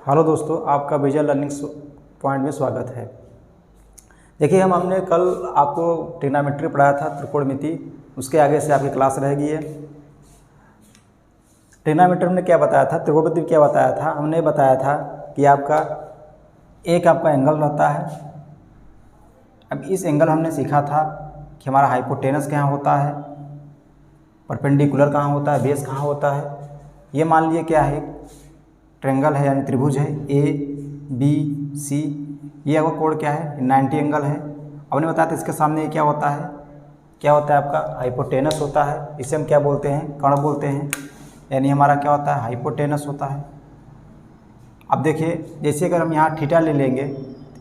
Hello दोस्तों, आपका विजय learning point में स्वागत है। देखिए, हमने कल आपको ट्रिग्नोमेट्री पढ़ाया था, त्रिकोणमिति। उसके आगे से आपकी क्लास रह गई है। ट्रिग्नोमेट्री में क्या बताया था, त्रिकोणमिति में क्या बताया था? हमने बताया था कि आपका एंगल रहता है। अब इस एंगल हमने सीखा था कि हमारा हाइपोटेनस कहाँ होता है, परपेंडिकुलर कहाँ होता है, बेस कहाँ होता है। ये मान लीजिए क्या है, ट्रायंगल है यानी त्रिभुज है ए बी सी। ये आपका कोण क्या है, 90 एंगल है। हमने बताया था इसके सामने क्या होता है, आपका हाइपोटेनस होता है। इसे हम क्या बोलते हैं, कर्ण बोलते हैं। यानी हमारा क्या होता है, हाइपोटेनस होता है। अब देखिए, जैसे अगर हम यहाँ थीटा ले लेंगे,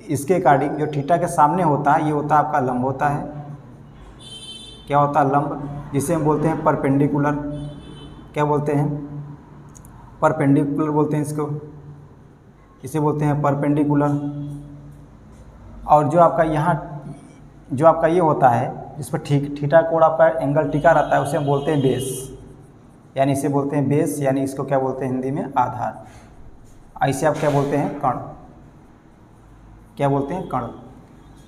इसके अकॉर्डिंग जो थीटा के सामने होता है ये होता है आपका लंब होता है। क्या होता है, लंब, जिसे हम बोलते हैं परपेंडिकुलर। क्या बोलते हैं, परपेंडिकुलर बोलते हैं इसको, इसे बोलते हैं परपेंडिकुलर। और जो आपका ये होता है, जिस पर थीटा कोण आपका एंगल टिका रहता है, उसे हम बोलते हैं बेस। यानी इसे बोलते हैं बेस, यानी इसको क्या बोलते हैं हिंदी में, आधार। ऐसे आप क्या बोलते हैं, कर्ण। क्या बोलते हैं, कर्ण।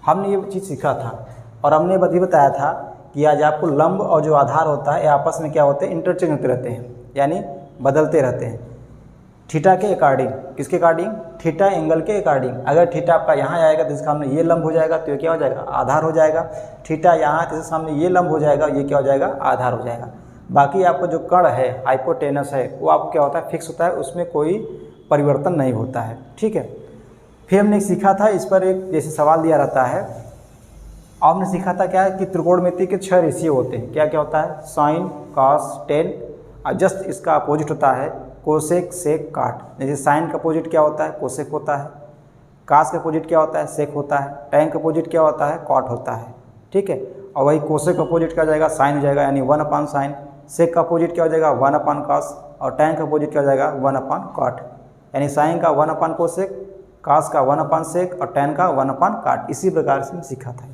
हमने ये चीज़ सीखा था और हमने भी बताया था कि आज आपको लंब और जो आधार होता है, ये आपस में क्या होते हैं, इंटरचेंज होते रहते हैं, यानी बदलते रहते हैं थीटा के अकॉर्डिंग। किसके अकॉर्डिंग, थीटा एंगल के अकॉर्डिंग। अगर थीटा आपका यहाँ आएगा तो इसके सामने ये लंब हो जाएगा, तो ये क्या हो जाएगा, आधार हो जाएगा। थीटा यहाँ तो इसके सामने ये लंब हो जाएगा, ये क्या हो जाएगा, आधार हो जाएगा। बाकी आपको जो कर्ण है, हाइपोटेनस है, वो आपको क्या होता है, फिक्स होता है, उसमें कोई परिवर्तन नहीं होता है। ठीक है। फिर हमने सीखा था, इस पर एक जैसे सवाल दिया रहता है, आपने सीखा था क्या है कि त्रिकोणमिति के 6 रेशियो होते हैं। क्या क्या होता है, साइन, कॉस, टेन, और जस्ट इसका अपोजिट होता है कोसेक, सेक, काट। जैसे साइन का अपोजिट क्या होता है, कोसेक होता है। कास का अपोजिट क्या होता है, सेक होता है। टैन का अपोजिट क्या होता है, कॉट होता है। ठीक है। और वही कोसेक का अपोजिट क्या हो जाएगा, साइन हो जाएगा, यानी 1/sin। सेक का अपोजिट क्या हो जाएगा, 1/cos। और टैन का अपोजिट क्या हो जाएगा, 1/cot। यानी साइन का 1/कोसेक, कास का 1/sec और टैन का 1/cot। इसी प्रकार से हमने सीखा था।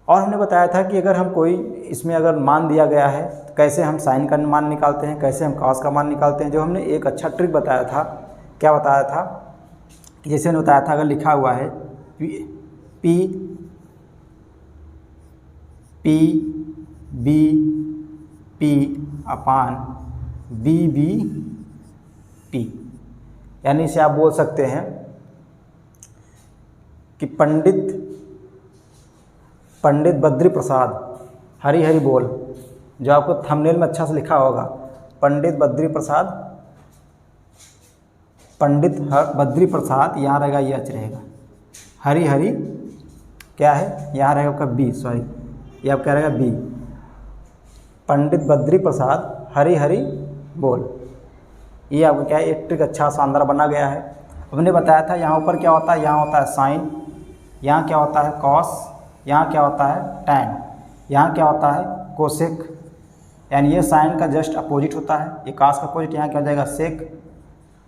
और हमने बताया था कि अगर हम कोई इसमें अगर मान दिया गया है तो कैसे हम साइन का मान निकालते हैं, कैसे हम कॉस का मान निकालते हैं। जो हमने एक अच्छा ट्रिक बताया था, क्या बताया था, जैसे हमने बताया था, अगर लिखा हुआ है P B P upon B B P, यानी इसे आप बोल सकते हैं कि पंडित बद्री प्रसाद हरी हरी बोल। जो आपको थंबनेल में अच्छा से लिखा होगा, पंडित बद्री प्रसाद, यहाँ रहेगा, ये एच रहेगा, हरी हरी क्या है, यहाँ रहेगा आपका बी, सॉरी, ये आपका रहेगा बी। पंडित बद्री प्रसाद हरी हरी बोल। ये आपको क्या है, एक ट्रिक अच्छा शानदार बना गया है। हमने बताया था यहाँ ऊपर क्या होता है, यहाँ होता है साइन, यहाँ क्या होता है, कॉस, यहाँ क्या होता है, टैन, यहाँ क्या होता है, कोसेक। यानी ये साइन का जस्ट अपोजिट होता है। ये कास का अपोजिट यहाँ क्या हो जाएगा, सेक,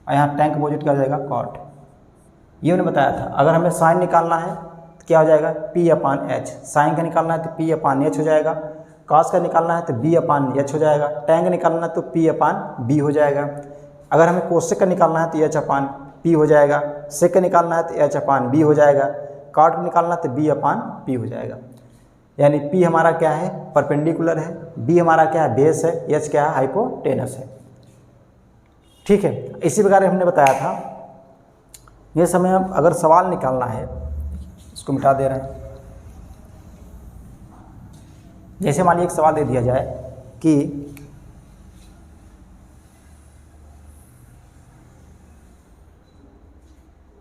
और यहाँ टैन का अपोजिट क्या हो जाएगा, कॉट। ये उन्होंने बताया था। अगर हमें साइन निकालना है तो क्या हो जाएगा, P/H। साइन का निकालना है तो P/H हो जाएगा। कास का निकालना है तो B/H हो जाएगा। टैन का निकालना है तो P/B हो जाएगा। अगर हमें कोसेक का निकालना है तो H/P हो जाएगा। सेक का निकालना है तो H/B हो जाएगा। कॉट निकालना तो B/P हो जाएगा। यानी P हमारा क्या है, परपेंडिकुलर है, B हमारा क्या है, बेस है, H क्या है, हाइपोटेनस है। ठीक है। इसी प्रकार हमने बताया था, ये समय अगर सवाल निकालना है, इसको मिटा दे रहे हैं। जैसे मान लीजिए एक सवाल दे दिया जाए कि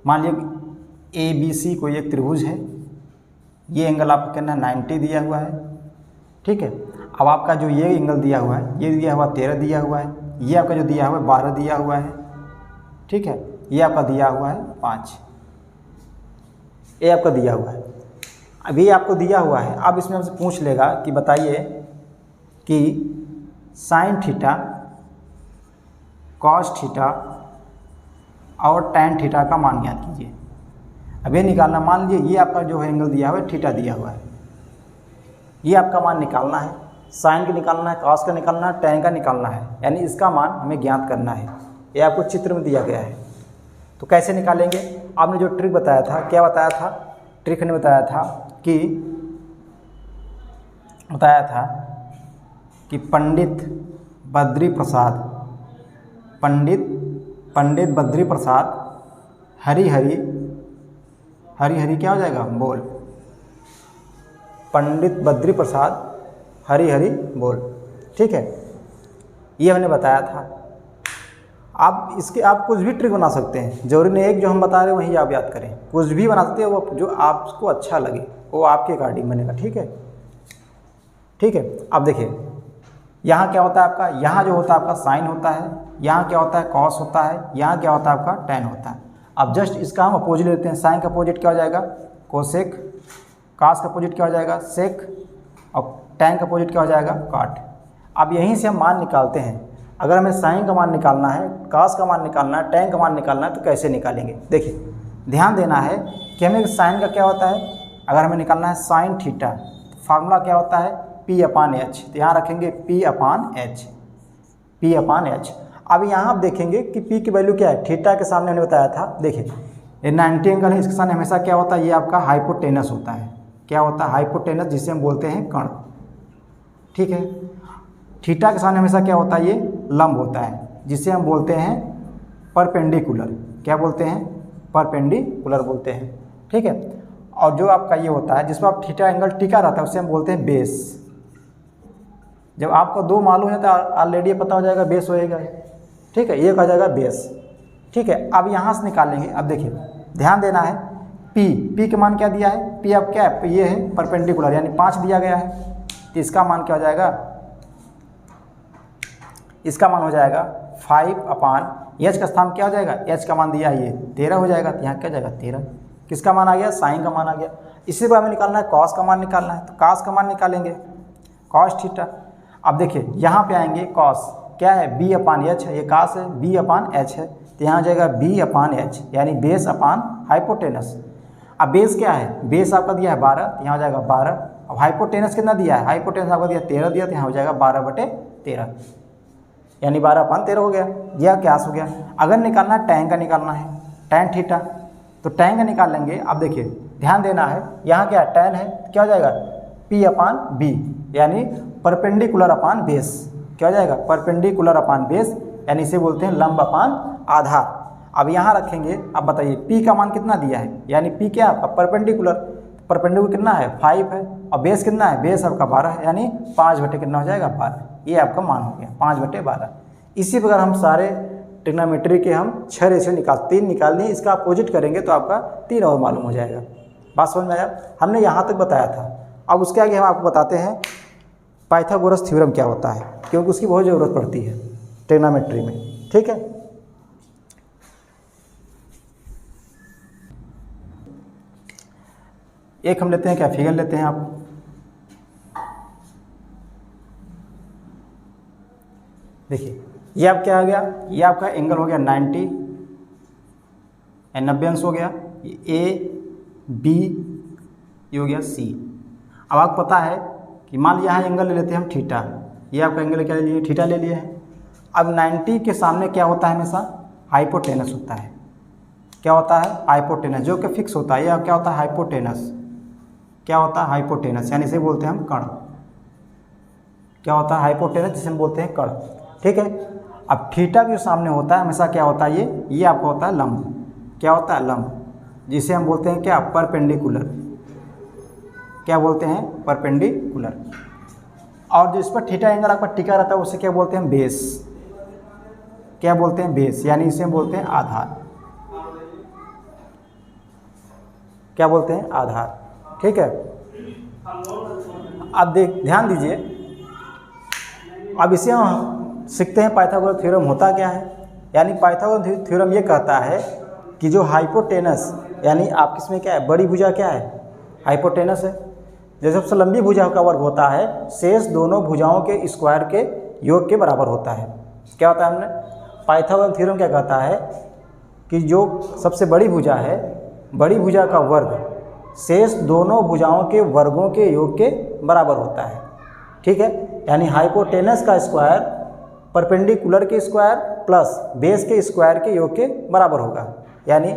मान लीजिए ABC कोई एक त्रिभुज है, ये एंगल आपको कहना 90 दिया हुआ है। ठीक है। अब आपका जो ये एंगल दिया हुआ है, ये दिया हुआ 13 दिया हुआ है, ये आपका जो दिया हुआ है 12 दिया हुआ है। ठीक है। ये आपका दिया हुआ है 5, ये आपका दिया हुआ है। अब ये आपको दिया हुआ है, अब इसमें हमसे पूछ लेगा कि बताइए कि साइन थीटा, कॉस थीटा और टैन थीटा का मान ज्ञात कीजिए। अब ये निकालना, मान लीजिए ये आपका जो है एंगल दिया हुआ है, थीटा दिया हुआ है, ये आपका मान निकालना है। साइन का निकालना है, कॉस का निकालना है, टैन का निकालना है, यानी इसका मान हमें ज्ञात करना है। ये आपको चित्र में दिया गया है। तो कैसे निकालेंगे? आपने जो ट्रिक बताया था, क्या बताया था? ट्रिक ने बताया था कि पंडित बद्री प्रसाद हरी हरी क्या हो जाएगा? बोल। पंडित बद्री प्रसाद हरी हरी बोल। ठीक है, ये हमने बताया था। आप कुछ भी ट्रिक बना सकते हैं, जरूरी नहीं एक जो हम बता रहे हैं वही आप याद करें, कुछ भी बना सकते हैं, वो जो आपको अच्छा लगे वो आपके अकॉर्डिंग बनेगा। ठीक है, अब देखिए यहाँ क्या होता है आपका, यहाँ जो होता है आपका साइन होता है, यहाँ क्या होता है कॉस होता है, यहाँ क्या होता है आपका टैन होता है। अब जस्ट इसका हम अपोजिट लेते हैं। साइन का अपोजिट क्या हो जाएगा? कोसेक। कॉस का अपोजिट क्या हो जाएगा? सेक। और टैन का अपोजिट क्या हो जाएगा? काट। अब यहीं से हम मान निकालते हैं। अगर हमें साइन का मान निकालना है, कॉस का मान निकालना है, टैन का मान निकालना है, तो कैसे निकालेंगे? देखिए, ध्यान देना है कि हमें साइन का क्या होता है, अगर हमें निकालना है साइन थीटा, तो फार्मूला क्या होता है? P/H। तो यहाँ रखेंगे P/H। अब यहाँ आप देखेंगे कि P की वैल्यू क्या है, थीटा के सामने हमने बताया था। देखिए ये 90 एंगल है, इसके सामने हमेशा क्या होता है? ये आपका हाइपोटेनस होता है। क्या होता है? हाइपोटेनस, जिसे हम बोलते हैं कर्ण। ठीक है, थीटा के सामने हमेशा क्या होता है? ये लंब होता है, जिसे हम बोलते हैं परपेंडिकुलर। क्या बोलते हैं? परपेंडिकुलर बोलते हैं। ठीक है, और जो आपका ये होता है जिसमें आप थीटा एंगल टिका रहता है, उसे हम बोलते हैं बेस। जब आपको दो मालूम है तो ऑलरेडी पता हो जाएगा बेस होएगा। ठीक है, ये कहा जाएगा बेस। ठीक है, अब यहाँ से निकालेंगे। अब देखिए ध्यान देना है, P के मान क्या दिया है? P अब क्या है? ये है परपेंडिकुलर, यानी 5 दिया गया है, तो इसका मान क्या हो जाएगा? इसका मान हो जाएगा 5/, H का स्थान क्या हो जाएगा? H का मान दिया है ये 13 हो जाएगा, तो यहाँ क्या हो जाएगा? 13। किसका मान आ गया? साइन का मान आ गया। इसी पर हमें निकालना है कॉस का मान निकालना है, तो कॉस का मान निकालेंगे, कॉस थीटा। अब देखिए यहाँ पे आएंगे, कॉस क्या है? B/H है, ये कॉस है, B/H है, तो यहाँ हो जाएगा B/H, यानी बेस अपान हाइपोटेनस। अब बेस क्या है? बेस आपका दिया है 12, तो यहाँ हो जाएगा 12। अब हाइपोटेनस कितना दिया है? हाइपोटेनस आपका दिया 13 दिया, तो यहाँ हो जाएगा 12/13, यानी 12/13 हो गया। यह क्या हो गया? अगर निकालना है टैन का निकालना है, टैन थीटा, तो टैन का निकाल लेंगे। अब देखिए ध्यान देना है, यहाँ क्या है? टैन है, क्या हो जाएगा? P/B, यानी परपेंडिकुलर अपान बेस। क्या हो जाएगा? परपेंडिकुलर अपान बेस, यानी इसे बोलते हैं लंब अपान आधार। अब यहाँ रखेंगे। अब बताइए P का मान कितना दिया है, यानी P क्या है? परपेंडिकुलर कितना है? 5 है, और बेस कितना है? बेस आपका 12 है, यानी 5 बटे कितना हो जाएगा? 12। ये आपका मान हो गया 5/12। इसी प्रकार हम सारे ट्रिग्नोमेट्री के हम 6 रेशियो 3 निकाल लिए, इसका अपोजिट करेंगे तो आपका 3 और मालूम हो जाएगा। बात समझ में आया? हमने यहाँ तक बताया था। अब उसके आगे हम आपको बताते हैं पाइथागोरस थ्योरम क्या होता है, क्योंकि उसकी बहुत ज़रूरत पड़ती है ट्रिग्नोमेट्री में। ठीक है, एक हम लेते हैं, क्या फिगर लेते हैं आप। देखिए ये आप क्या आ गया? ये आपका एंगल हो गया 90, 90 अंश हो गया। ये A B, ये हो गया C। अब आपको पता है कि मान लिया यहाँ एंगल ले लेते हैं हम थीटा, ये आपका एंगल क्या ले लिए? थीटा ले लिए हैं। अब 90 के सामने क्या होता है? हमेशा हाइपोटेनस होता है। क्या होता है? हाइपोटेनस, जो कि फिक्स होता है। ये क्या होता है? हाइपोटेनस। क्या होता है? हाइपोटेनस, यानी इसे बोलते हैं हम कर्ण। क्या होता है? हाइपोटेनस, जिसे हम बोलते हैं कर्ण। ठीक है, अब थीटा के सामने होता है हमेशा क्या होता है? ये आपका होता है लंब। क्या होता है? लंब, जिसे हम बोलते हैं क्या? परपेंडिकुलर। क्या बोलते हैं? परपेंडिकुलर। और जो इस पर थीटा एंगल आपका टिका रहता है उसे क्या बोलते हैं? बेस। क्या बोलते हैं? बेस, यानी इसे हम बोलते हैं आधार। क्या बोलते हैं? आधार। ठीक है, अब ध्यान दीजिए, अब इसे हम सीखते हैं पाइथागोरस थ्योरम होता क्या है। यानी पाइथागोरस थ्योरम ये कहता है कि जो हाइपोटेनस, यानी आप किसमें क्या है? बड़ी भुजा क्या है? हाइपोटेनस है। जैसे सबसे लंबी भुजा का वर्ग होता है, शेष दोनों भुजाओं के स्क्वायर के योग के बराबर होता है। क्या होता है? हमने पाइथागोरस थ्योरम क्या कहता है कि जो सबसे बड़ी भुजा है, बड़ी भुजा का वर्ग शेष दोनों भुजाओं के वर्गों के योग के बराबर होता है। ठीक है, यानी हाइपोटेनस का स्क्वायर परपेंडिकुलर के स्क्वायर प्लस बेस के स्क्वायर के योग के बराबर होगा। यानी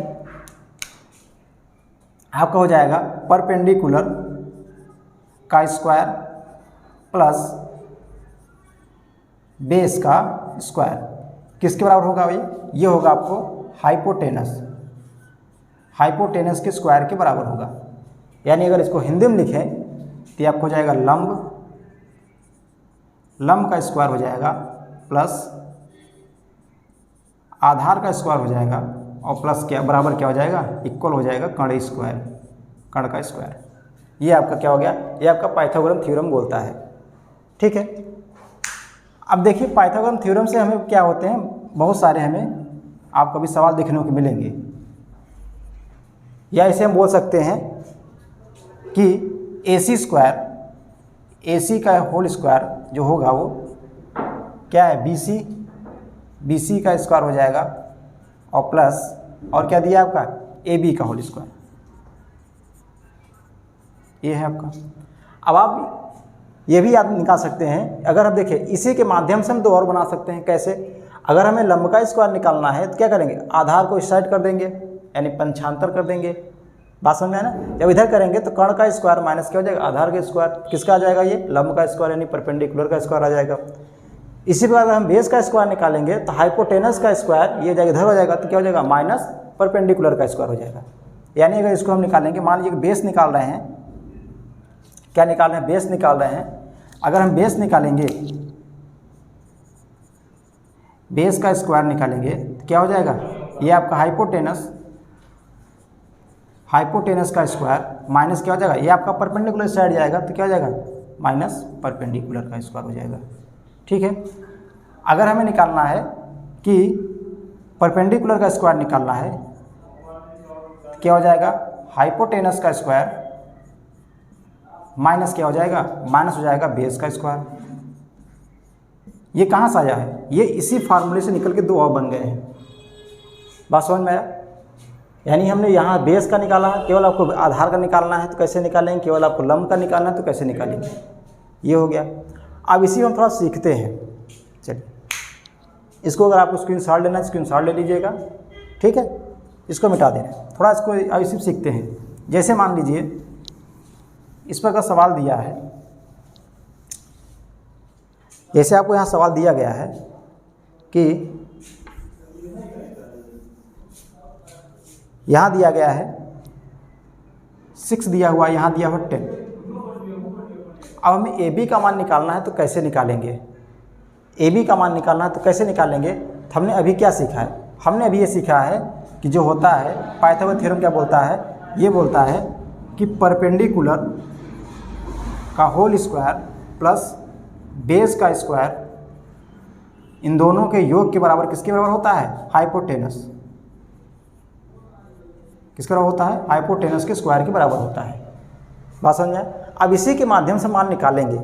आपका हो जाएगा परपेंडिकुलर का स्क्वायर प्लस बेस का स्क्वायर किसके बराबर होगा भाई? ये होगा आपको हाइपोटेनस के स्क्वायर के बराबर होगा। यानी अगर इसको हिंदी में लिखें तो ये आपको हो जाएगा लंब का स्क्वायर हो जाएगा प्लस आधार का स्क्वायर हो जाएगा और प्लस क्या बराबर क्या हो जाएगा? इक्वल हो जाएगा कर्ण का स्क्वायर। ये आपका क्या हो गया? ये आपका पाइथागोरस थ्योरम बोलता है। ठीक है, अब देखिए पाइथागोरस थ्योरम से हमें क्या होते हैं, बहुत सारे हमें आपको भी सवाल देखने को मिलेंगे। या इसे हम बोल सकते हैं कि AC का होल स्क्वायर जो होगा वो क्या है? BC का स्क्वायर हो जाएगा और प्लस और क्या दिया आपका? AB का होल स्क्वायर। ये है आपका। अब आप ये भी याद निकाल सकते हैं, अगर हम देखें इसी के माध्यम से हम दो और बना सकते हैं। कैसे? अगर हमें लंब का स्क्वायर निकालना है तो क्या करेंगे? आधार को इस साइड कर देंगे यानी पंचांतर कर देंगे। बात समझ में है ना? जब इधर करेंगे तो कर्ण का स्क्वायर माइनस क्या हो जाएगा? आधार का स्क्वायर। किसका आ जाएगा? ये लंब का स्क्वायर यानी परपेंडिकुलर का स्क्वायर आ जाएगा। इसी प्रकार अगर हम बेस का स्क्वायर निकालेंगे तो हाइपोटेनस का स्क्वायर ये जगह इधर हो जाएगा तो क्या हो जाएगा? माइनस परपेंडिकुलर का स्क्वायर हो जाएगा। यानी अगर इसको हम निकालेंगे, मान लीजिए बेस निकाल रहे हैं, क्या निकाल रहे हैं? बेस निकाल रहे हैं। अगर हम बेस निकालेंगे, बेस का स्क्वायर निकालेंगे तो क्या हो जाएगा? ये आपका हाइपोटेनस का स्क्वायर माइनस क्या हो जाएगा? ये आपका परपेंडिकुलर साइड जाएगा तो क्या हो जाएगा? माइनस परपेंडिकुलर का स्क्वायर हो जाएगा। ठीक है, अगर हमें निकालना है कि परपेंडिकुलर का स्क्वायर निकालना है तो क्या हो जाएगा? हाइपोटेनस का स्क्वायर माइनस क्या हो जाएगा? माइनस हो जाएगा बेस का स्क्वायर। ये कहाँ से आया है? ये इसी फार्मूले से निकल के दो और बन गए हैं। बात समझ में आया? यानी हमने यहाँ बेस का निकाला है, केवल आपको आधार का निकालना है तो कैसे निकालेंगे, केवल आपको लंब का निकालना है तो कैसे निकालेंगे, ये हो गया। अब इसी में हम थोड़ा सीखते हैं। चलिए, इसको अगर आपको स्क्रीनशॉट लेना है स्क्रीनशॉट ले लीजिएगा। ठीक है, इसको मिटा दें, थोड़ा इसको अब इसी में सीखते हैं। जैसे मान लीजिए इस पर का सवाल दिया है, जैसे आपको यहाँ सवाल दिया गया है कि यहाँ दिया गया है 6 दिया हुआ, यहाँ दिया हुआ 10। अब हमें AB का मान निकालना है तो कैसे निकालेंगे? AB का मान निकालना है तो कैसे निकालेंगे? तो हमने अभी क्या सीखा है? हमने अभी ये सीखा है कि जो होता है पाइथागोरस थ्योरम क्या बोलता है? ये बोलता है कि परपेंडिकुलर का होल स्क्वायर प्लस बेस का स्क्वायर इन दोनों के योग के बराबर किसके बराबर होता है? हाइपोटेनस। किसके बराबर होता है? हाइपोटेनस के स्क्वायर के बराबर होता है। बात समझ आए? अब इसी के माध्यम से मान निकालेंगे।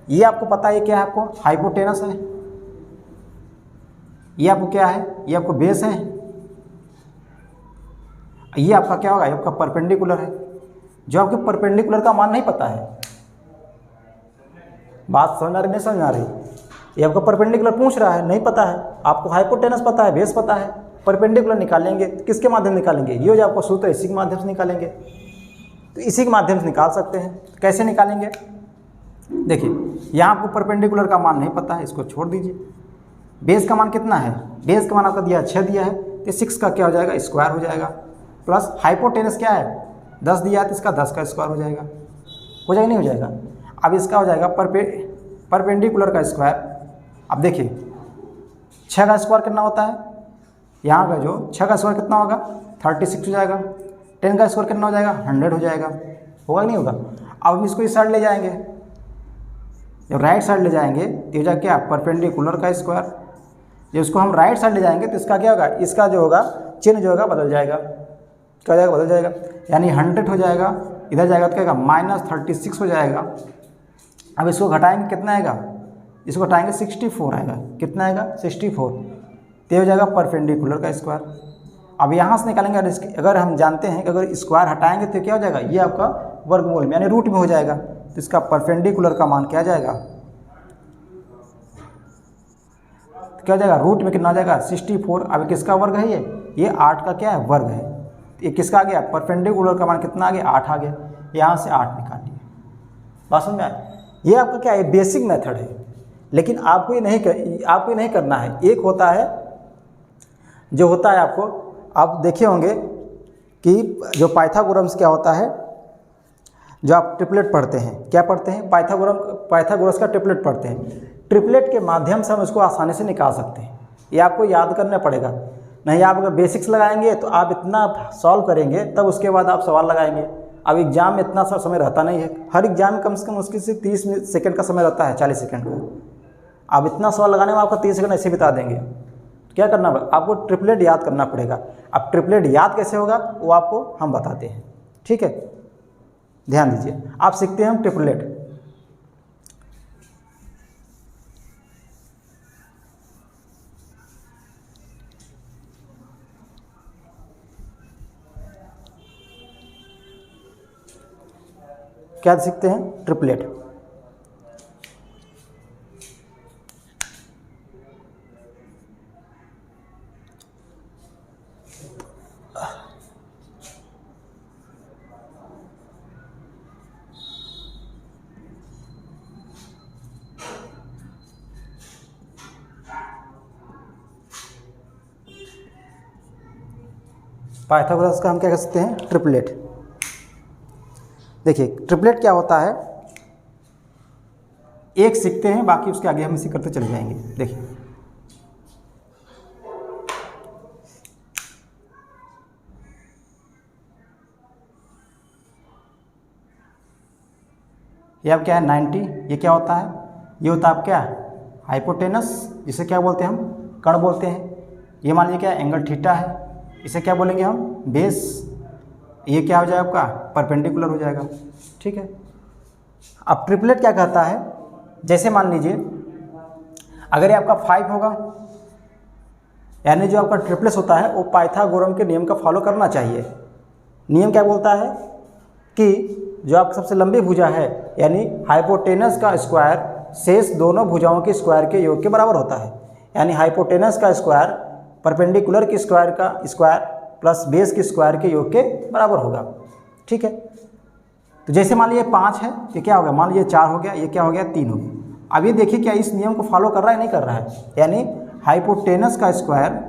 ये आपको पता है क्या है? आपको हाइपोटेनस है, ये आपको क्या है? ये आपको बेस है, ये आपका क्या होगा? ये आपका परपेंडिकुलर है। जो आपके परपेंडिकुलर का मान नहीं पता है, बात समझ आ रही नहीं समझ आ रही? ये आपका परपेंडिकुलर पूछ रहा है, नहीं पता है आपको। हाइपोटेनस पता है, बेस पता है, परपेंडिकुलर निकालेंगे किसके माध्यम से निकालेंगे? ये जो आपको सूत्र है इसी के माध्यम से निकालेंगे। तो इसी के माध्यम से निकाल सकते हैं। कैसे निकालेंगे? देखिए, यहाँ आपको परपेंडिकुलर का मान नहीं पता है, इसको छोड़ दीजिए। बेस का मान कितना है? बेस का मान आपका दिया 6 दिया है तो 6 का क्या हो जाएगा? स्क्वायर हो जाएगा। प्लस हाइपोटेनस क्या है? 10 दिया है तो इसका 10 का स्क्वायर हो जाएगा। हो जाएगा नहीं हो जाएगा? अब इसका हो जाएगा परपेंडिकुलर का स्क्वायर। अब देखिए 6 का स्क्वायर कितना होता है? यहाँ का जो 6 का स्क्वायर कितना होगा? 36 हो जाएगा। 10 का स्क्वायर कितना हो जाएगा? 100 हो जाएगा। होगा नहीं होगा? अब हम इसको इस साइड ले जाएंगे, जब राइट साइड ले जाएंगे तो हो जाएगा क्या? परपेंडिकुलर का स्क्वायर। जब इसको हम राइट साइड ले जाएंगे तो इसका क्या होगा? इसका जो होगा चिन्ह जो होगा बदल जाएगा। क्या हो जाएगा? बदल जाएगा। यानी 100 हो जाएगा, इधर जाएगा तो क्या होगा? -36 हो जाएगा। अब इसको घटाएंगे कितना आएगा? इसको घटाएंगे 64 आएगा। कितना आएगा? 64। तो हो जाएगा परपेंडिकुलर का स्क्वायर। अब यहाँ से निकालेंगे, अगर हम जानते हैं कि अगर स्क्वायर हटाएंगे तो क्या हो जाएगा? ये आपका वर्गमूल में यानी रूट में हो जाएगा। तो इसका परपेंडिकुलर का मान क्या जाएगा? तो क्या हो जाएगा? रूट में कितना हो जाएगा? 64। अब किसका वर्ग है? ये ये 8 का क्या है, वर्ग है। ये किसका आ गया, परपेंडिकुलर का मान कितना आ गया, 8 आ गया। यहाँ से 8 निकालिए। बात समझ में आए? ये आपका क्या है, बेसिक मेथड है, लेकिन आपको ये नहीं करना है। एक होता है जो होता है आपको, आप देखे होंगे कि जो पाइथागोरस क्या होता है, जो आप ट्रिपलेट पढ़ते हैं, क्या पढ़ते हैं, पाइथागोरस का ट्रिपलेट पढ़ते हैं। ट्रिपलेट के माध्यम से हम इसको आसानी से निकाल सकते हैं। ये आपको याद करना पड़ेगा, नहीं आप अगर बेसिक्स लगाएंगे तो आप इतना सॉल्व करेंगे, तब उसके बाद आप सवाल लगाएंगे। अब एग्जाम में इतना सा समय रहता नहीं है, हर एग्जाम में कम से कम मुश्किल से 30 सेकंड का समय रहता है, 40 सेकंड का। अब इतना सवाल लगाने में आपका 30 सेकंड ऐसे बिता देंगे। क्या करना पड़ेगा, आपको ट्रिपलेट याद करना पड़ेगा। अब ट्रिपलेट याद कैसे होगा वो आपको हम बताते हैं, ठीक है, ध्यान दीजिए। आप सीखते हैं हम ट्रिपलेट। क्या सीखते हैं, ट्रिपलेट। पाइथागोरस का हम क्या कह सकते हैं, ट्रिपलेट। देखिए ट्रिपलेट क्या होता है, एक सीखते हैं, बाकी उसके आगे हम इसी करते चले जाएंगे। देखिए ये अब क्या है, 90। ये क्या होता है, ये होता है आप क्या, हाइपोटेनस, जिसे क्या बोलते हैं हम, कर्ण बोलते हैं। ये मान लीजिए क्या एंगल थीटा है, इसे क्या बोलेंगे हम, बेस। ये क्या हो जाएगा आपका, परपेंडिकुलर हो जाएगा, ठीक है। अब ट्रिपलेट क्या कहता है, जैसे मान लीजिए अगर ये आपका 5 होगा, यानी जो आपका ट्रिपलेट होता है वो पाइथागोरम के नियम का फॉलो करना चाहिए। नियम क्या बोलता है कि जो आपकी सबसे लंबी भुजा है, यानी हाइपोटेनस का स्क्वायर शेष दोनों भुजाओं के स्क्वायर के योग के बराबर होता है। यानी हाइपोटेनस का स्क्वायर परपेंडिकुलर की स्क्वायर का स्क्वायर प्लस बेस की स्क्वायर के योग के बराबर होगा, ठीक है। तो जैसे मान लीजिए 5 है, ये क्या हो गया, मान लीजिए 4 हो गया, ये क्या हो गया, 3 हो गया। अब ये देखिए क्या इस नियम को फॉलो कर रहा है, नहीं कर रहा है। यानी हाइपोटेनस का स्क्वायर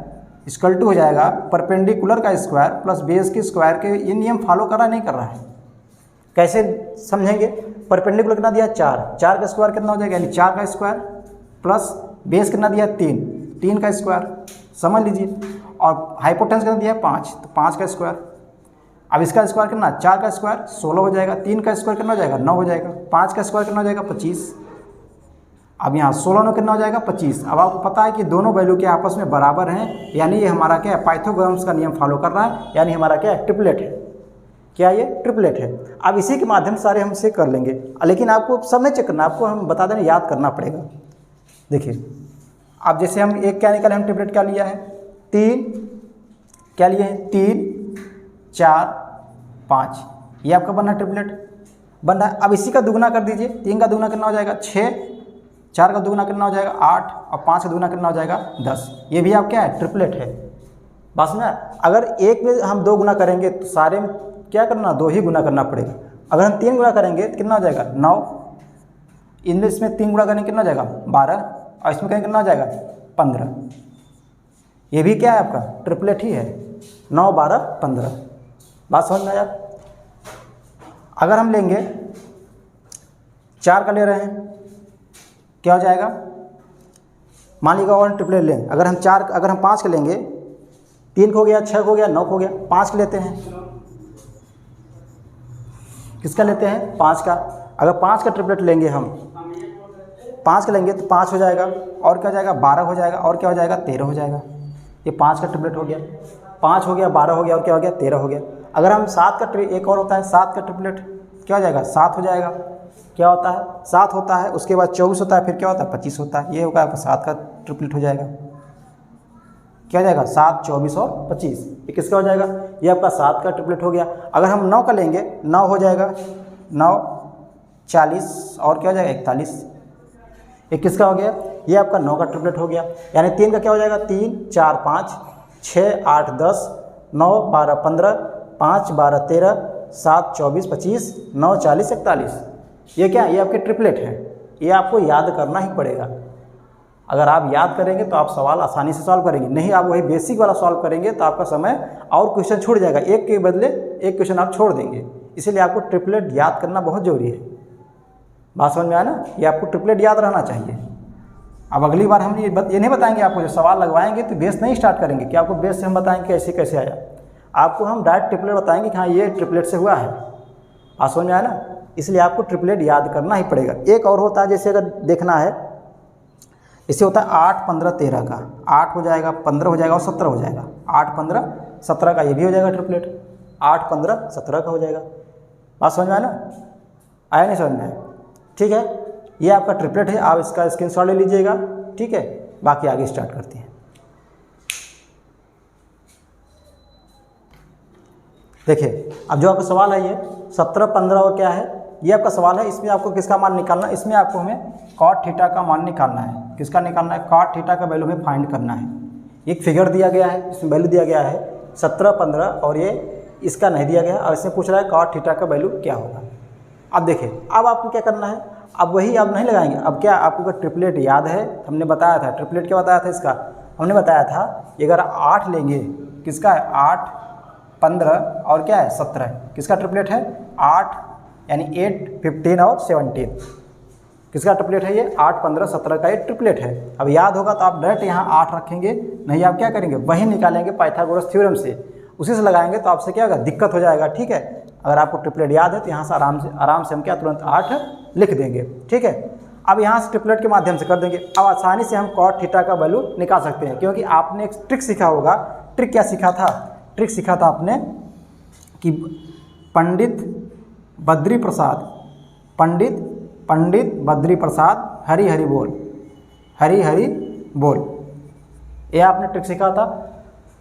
इक्वल टू हो जाएगा परपेंडिकुलर का स्क्वायर प्लस बेस की स्क्वायर के, ये नियम फॉलो कर रहा है, नहीं कर रहा है। कैसे समझेंगे, परपेंडिकुलर कितना दिया, 4 का स्क्वायर कितना हो जाएगा, यानी 4 का स्क्वायर प्लस बेस कितना दिया, 3 का स्क्वायर, समझ लीजिए। और हाइपोटेनस कितना दिया है, 5, तो 5 का स्क्वायर। अब इसका स्क्वायर कितना, 4 का स्क्वायर 16 हो जाएगा, 3 का स्क्वायर कितना हो जाएगा, 9 हो जाएगा, 5 का स्क्वायर कितना हो जाएगा, 25। अब यहाँ 16 में कितना हो जाएगा, 25। अब आपको पता है कि दोनों वैल्यू के आपस में बराबर हैं, यानी ये हमारा क्या है, पाइथागोरस का नियम फॉलो कर रहा है, यानी हमारा क्या है, ट्रिपलेट है। क्या ये ट्रिपलेट है। अब इसी के माध्यम से सारे हम इसे कर लेंगे, लेकिन आपको सब नहीं चेक करना, आपको हम बता दें, याद करना पड़ेगा। देखिए अब जैसे हम एक क्या निकाले, हम ट्रिपलेट क्या लिया है, 3 क्या लिए हैं, 3 4 5, ये आपका बना ट्रिपलेट बन रहा है। अब इसी का दुगना कर दीजिए, 3 का दुगना कितना हो जाएगा, 6, 4 का दुगना कितना हो जाएगा, 8, और 5 का दुगना कितना हो जाएगा, 10। ये भी आप क्या है, ट्रिपलेट है। बस में अगर एक में हम 2 गुना करेंगे तो सारे में क्या करना, 2 ही गुना करना पड़ेगा। अगर हम 3 गुना करेंगे तो कितना हो जाएगा, 9। इनमें इसमें 3 गुना करेंगे कितना हो जाएगा, 12, और इसमें करेंगे कितना हो जाएगा, 15। ये भी क्या है आपका ट्रिपलेट ही है, 9 12 15। बात समझ में आया। अगर हम लेंगे 4 का ले रहे हैं, क्या हो जाएगा, मान लीजिएगा और ट्रिपलेट लें, अगर हम 5 का लेंगे, 3 को हो गया, 6 को हो गया, 9 को हो गया, 5 का लेते हैं, किसका लेते हैं, 5 का। अगर 5 का ट्रिपलेट लेंगे हम, 5 का लेंगे तो 5 हो जाएगा, और क्या हो जाएगा, 12 हो जाएगा, और क्या हो जाएगा, 13 हो जाएगा। ये 5 का ट्रिपलेट हो गया, 5 हो गया, 12 हो गया, और क्या हो गया, 13 हो गया। अगर हम 7 का एक और होता है 7 का ट्रिपलेट, क्या हो जाएगा, 7 हो जाएगा। क्या होता है, 7 होता है, उसके बाद 24 होता है, फिर क्या होता है, 25 होता है। ये होगा आपका 7 का ट्रिपलेट हो जाएगा। क्या हो जाएगा, 7 24 और 25, ये किसका हो जाएगा, ये आपका 7 का ट्रिपलेट हो गया। अगर हम 9 का लेंगे, 9 हो जाएगा, 9 40, और क्या हो जाएगा, 41। ये किसका हो गया, ये आपका 9 का ट्रिपलेट हो गया। यानी 3 का क्या हो जाएगा, 3 4 5, 6 8 10 9 12 15 5 12 13 7 24 25 9 40 41। ये क्या, ये आपके ट्रिपलेट हैं। ये आपको याद करना ही पड़ेगा। अगर आप याद करेंगे तो आप सवाल आसानी से सॉल्व करेंगे, नहीं आप वही बेसिक वाला सॉल्व करेंगे तो आपका समय और क्वेश्चन छूट जाएगा, एक के बदले एक क्वेश्चन आप छोड़ देंगे। इसीलिए आपको ट्रिपलेट याद करना बहुत ज़रूरी है। बात समझ में आया ना, ये आपको ट्रिपलेट याद रहना चाहिए। अब अगली बार हम ये नहीं बताएंगे आपको, जो सवाल लगवाएंगे तो बेस नहीं स्टार्ट करेंगे कि आपको बेस से हम बताएंगे कैसे कैसे आया। आपको हम डायरेक्ट ट्रिपलेट बताएंगे कि हाँ ये ट्रिपलेट से हुआ है। बात समझ में आया ना, इसलिए आपको ट्रिपलेट याद करना ही पड़ेगा। एक और होता है, जैसे अगर देखना है, इससे होता है 8 15 13 का, 8 हो जाएगा, 15 हो जाएगा और 17 हो जाएगा। 8 15 17 का ये भी हो जाएगा ट्रिपलेट, 8 15 17 का हो जाएगा। बात समझ में आया ना, आया नहीं समझ में आया? ठीक है, ये आपका ट्रिपलेट है, आप इसका स्क्रीनशॉट ले लीजिएगा। ठीक है, बाकी आगे स्टार्ट करते हैं। देखिए अब जो आपका सवाल है ये 17 15 और क्या है, ये आपका सवाल है। इसमें आपको किसका मान निकालना है, इसमें आपको हमें कॉट थीटा का मान निकालना है। किसका निकालना है, कॉट थीटा का वैल्यू हमें फाइंड करना है। एक फिगर दिया गया है, इसमें वैल्यू दिया गया है 17 15 और ये इसका नहीं दिया गया और इसमें पूछ रहा है कॉट थीटा का वैल्यू क्या होगा। अब देखिए, अब आपको क्या करना है, अब वही आप नहीं लगाएंगे। अब क्या आपको ट्रिपलेट याद है, हमने बताया था ट्रिपलेट क्या बताया था इसका, हमने बताया था अगर 8 लेंगे, किसका है 8 15 और क्या है 17, किसका ट्रिपलेट है 8 यानी 8 15 और 17, किसका ट्रिपलेट है ये 8 15 17 का ये ट्रिपलेट है। अब याद होगा तो आप डायरेक्ट यहाँ 8 रखेंगे, नहीं आप क्या करेंगे वही निकालेंगे पाइथागोरस थ्योरम से, उसी से लगाएंगे तो आपसे क्या होगा दिक्कत हो जाएगा। ठीक है, अगर आपको ट्रिपलेट याद है तो यहाँ से आराम से हम क्या तुरंत 8 लिख देंगे। ठीक है, अब यहाँ से ट्रिपलेट के माध्यम से कर देंगे। अब आसानी से हम कॉट थीटा का वैल्यू निकाल सकते हैं, क्योंकि आपने एक ट्रिक सीखा होगा। ट्रिक क्या सीखा था, ट्रिक सीखा था आपने कि पंडित बद्री प्रसाद हरी हरी बोल, हरी हरी बोल, ये आपने ट्रिक सीखा था।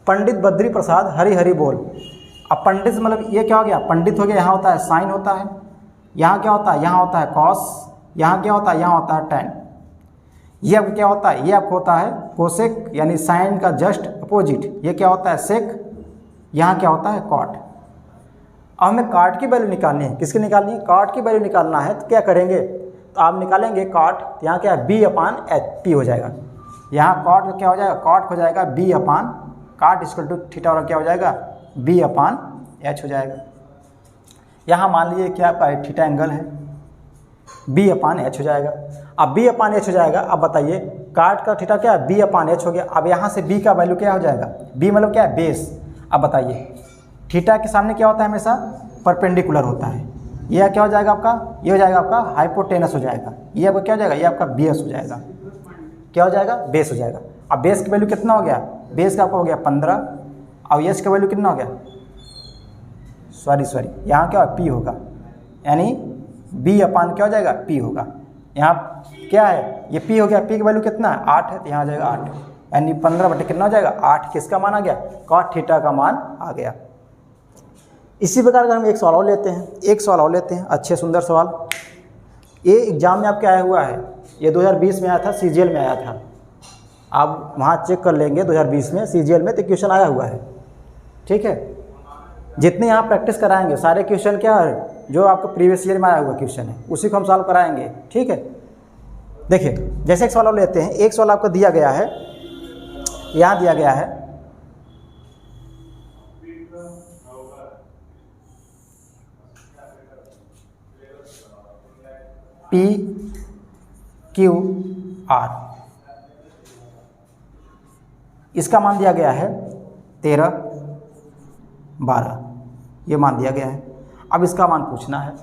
पंडित बद्री प्रसाद हरी हरी बोल। अब पंडित मतलब ये क्या हो गया, पंडित हो गया, यहाँ होता है साइन होता है, यहाँ क्या होता है, यहाँ होता है कॉस, यहाँ क्या होता है, यहाँ होता है टैन। ये आपको क्या होता है, ये आपको होता है कोसेक यानी साइन का जस्ट अपोजिट। ये क्या होता है सेक, यहाँ क्या होता है कॉट। अब हमें कॉट की वैल्यू निकालनी है, किसकी निकालनी है, कॉट की वैल्यू निकालना है। तो क्या करेंगे, तो आप निकालेंगे कॉट, तो यहाँ क्या है B/P हो जाएगा। यहाँ कॉट क्या हो जाएगा, कॉट हो जाएगा B/ cot equal to theta और क्या हो जाएगा B/H हो जाएगा। यहाँ मान लीजिए क्या आपका थीटा एंगल है, B/H हो जाएगा। अब B/H हो जाएगा। अब बताइए कॉट का थीटा क्या है B/H हो गया। अब यहाँ से B का वैल्यू क्या हो जाएगा, B मतलब क्या है बेस। अब बताइए थीटा के सामने क्या होता है, हमेशा परपेंडिकुलर होता है। यह क्या हो जाएगा आपका, ये हो जाएगा आपका हाइपोटेनस हो जाएगा। ये आपका क्या हो जाएगा, ये आपका बेस हो जाएगा। क्या हो जाएगा, बेस हो जाएगा। अब बेस की वैल्यू कितना हो गया, बेस का आपका हो गया 15 और यस का वैल्यू कितना हो गया, सॉरी यहाँ क्या P होगा, यानी B/क्या हो जाएगा P होगा। यहाँ क्या है, ये P हो गया, P की वैल्यू कितना है 8 है, तो यहाँ आ जाएगा 8, यानी 15 बटे कितना हो जाएगा 8। किसका मान आ गया, कॉट थीटा का मान आ गया। इसी प्रकार का हम एक सवाल और लेते हैं, अच्छे सुंदर सवाल। ये एग्जाम में आपके आया हुआ है, ये 2020 में आया था, CGL में आया था। आप वहाँ चेक कर लेंगे 2020 में CGL में तो क्वेश्चन आया हुआ है। ठीक है, जितने यहाँ प्रैक्टिस कराएंगे सारे क्वेश्चन क्या है, जो आपका प्रीवियस ईयर में आया हुआ क्वेश्चन है उसी को हम सॉल्व कराएंगे। ठीक है, देखिए जैसे एक सवाल और लेते हैं। एक सवाल आपको दिया गया है, यहाँ दिया गया है PQR, इसका मान दिया गया है 13 12, ये मान दिया गया है। अब इसका मान पूछना है।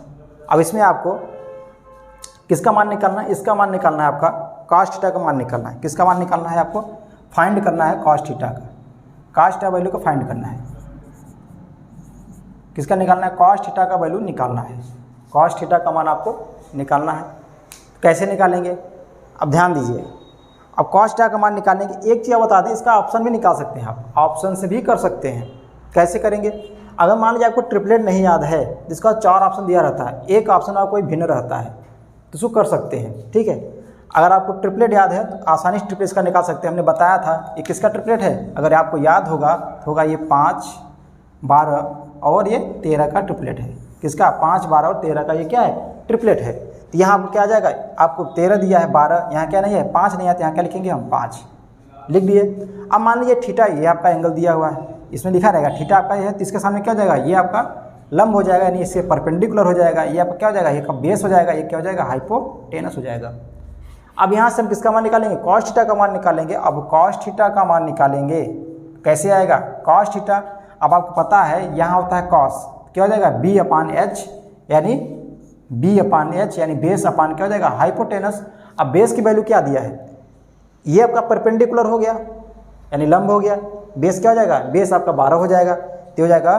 अब इसमें आपको किसका मान निकालना है, इसका मान निकालना है आपका कॉस थीटा का मान निकालना है। किसका मान निकालना है, आपको फाइंड करना है कॉस थीटा का, कॉस थीटा वैल्यू को फाइंड करना है। किसका निकालना है, कॉस थीटा का वैल्यू निकालना है, कॉस थीटा का मान आपको निकालना है। कैसे निकालेंगे, अब ध्यान दीजिए। अब कॉस थीटा का मान निकालने की एक चीज़ बता दें, इसका ऑप्शन भी निकाल सकते हैं आप, ऑप्शन से भी कर सकते हैं। कैसे करेंगे, अगर मान लीजिए आपको ट्रिपलेट नहीं याद है जिसका 4 ऑप्शन दिया रहता है, एक ऑप्शन आपको कोई भिन्न रहता है, तो उसको कर सकते हैं। ठीक है, अगर आपको ट्रिपलेट याद है तो आसानी से ट्रिपलेट का निकाल सकते हैं। हमने बताया था ये किसका ट्रिपलेट है, अगर आपको याद होगा तो होगा ये 5, 12 और ये 13 का ट्रिपलेट है। किसका? 5, 12 और 13 का ये क्या है? ट्रिपलेट है। तो यहाँ आपको क्या आ जाएगा, आपको 13 दिया है, 12 यहाँ क्या नहीं है, 5 नहीं है, तो यहाँ क्या लिखेंगे हम? 5 लिख दिए। अब मान लीजिए थीटा ये आपका एंगल दिया हुआ है, इसमें लिखा रहेगा थीटा आपका ये है, तो इसके सामने क्या हो जाएगा, ये आपका लंब हो जाएगा, यानी इससे परपेंडिकुलर हो जाएगा। ये आपका क्या हो जाएगा, ये का बेस हो जाएगा, ये क्या हो जाएगा, हाइपोटेनस हो जाएगा। अब यहाँ से हम किसका मान निकालेंगे? कॉस थीटा का मान निकालेंगे। अब कॉस थीटा का मान निकालेंगे, कैसे आएगा? कॉस थीटा, अब आपको पता है यहाँ होता है कॉस, क्या हो जाएगा, B/H, यानी B/H यानी बेस अपान क्या हो जाएगा, हाइपोटेनस। अब बेस की वैल्यू क्या दिया है, ये आपका परपेंडिकुलर हो गया यानी लंब हो गया, बेस क्या हो जाएगा, बेस आपका 12 हो जाएगा, तो हो जाएगा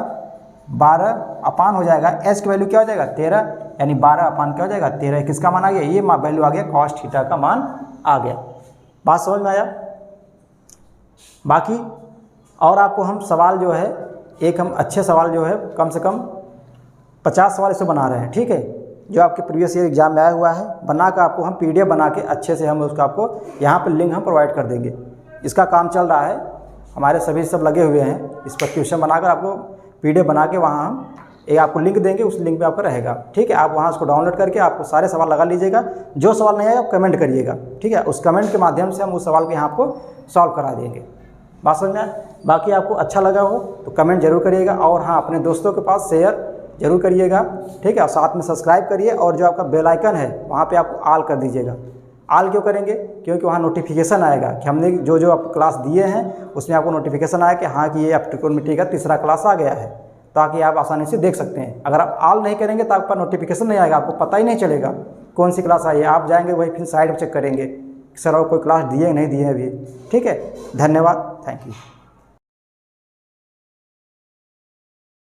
12 अपान हो जाएगा, एच की वैल्यू क्या हो जाएगा, 13, यानी 12 अपान क्या हो जाएगा, 13। किसका मान आ गया, ये वैल्यू आ गया, कॉस थीटा का मान आ गया। बात समझ में आया? बाकी और आपको हम सवाल जो है, एक हम अच्छे सवाल जो है कम से कम 50 सवाल इसे बना रहे हैं, ठीक है, जो आपके प्रीवियस ईयर एग्जाम में आया हुआ है, बना कर आपको हम PDF बना के अच्छे से हम उसका आपको यहाँ पर लिंक हम प्रोवाइड कर देंगे। इसका काम चल रहा है, हमारे सभी सब लगे हुए हैं इस पर क्वेश्चन बनाकर आपको PDF बना के वहाँ हम एक आपको लिंक देंगे, उस लिंक पे आपका रहेगा, ठीक है। आप वहाँ उसको डाउनलोड करके आपको सारे सवाल लगा लीजिएगा, जो सवाल नहीं आएगा आप कमेंट करिएगा, ठीक है। उस कमेंट के माध्यम से हम उस सवाल को यहाँ आपको सॉल्व करा देंगे। बात समझ में आए? बाकी आपको अच्छा लगा हो तो कमेंट जरूर करिएगा, और हाँ अपने दोस्तों के पास शेयर जरूर करिएगा, ठीक है। और साथ में सब्सक्राइब करिए, और जो आपका बेल आइकन है वहाँ पे आप ऑल कर दीजिएगा। ऑल क्यों करेंगे? क्योंकि वहाँ नोटिफिकेशन आएगा कि हमने जो जो आप क्लास दिए हैं उसमें आपको नोटिफिकेशन आया कि हाँ कि ये आप ट्रिकोनोमेट्री का तीसरा क्लास आ गया है, ताकि आप आसानी से देख सकते हैं। अगर आप ऑल नहीं करेंगे तो आपका नोटिफिकेशन नहीं आएगा, आपको पता ही नहीं चलेगा कौन सी क्लास आई है। आप जाएंगे वही फिर साइड पर चेक करेंगे सर और कोई क्लास दिए नहीं दिए अभी, ठीक है। धन्यवाद, थैंक यू।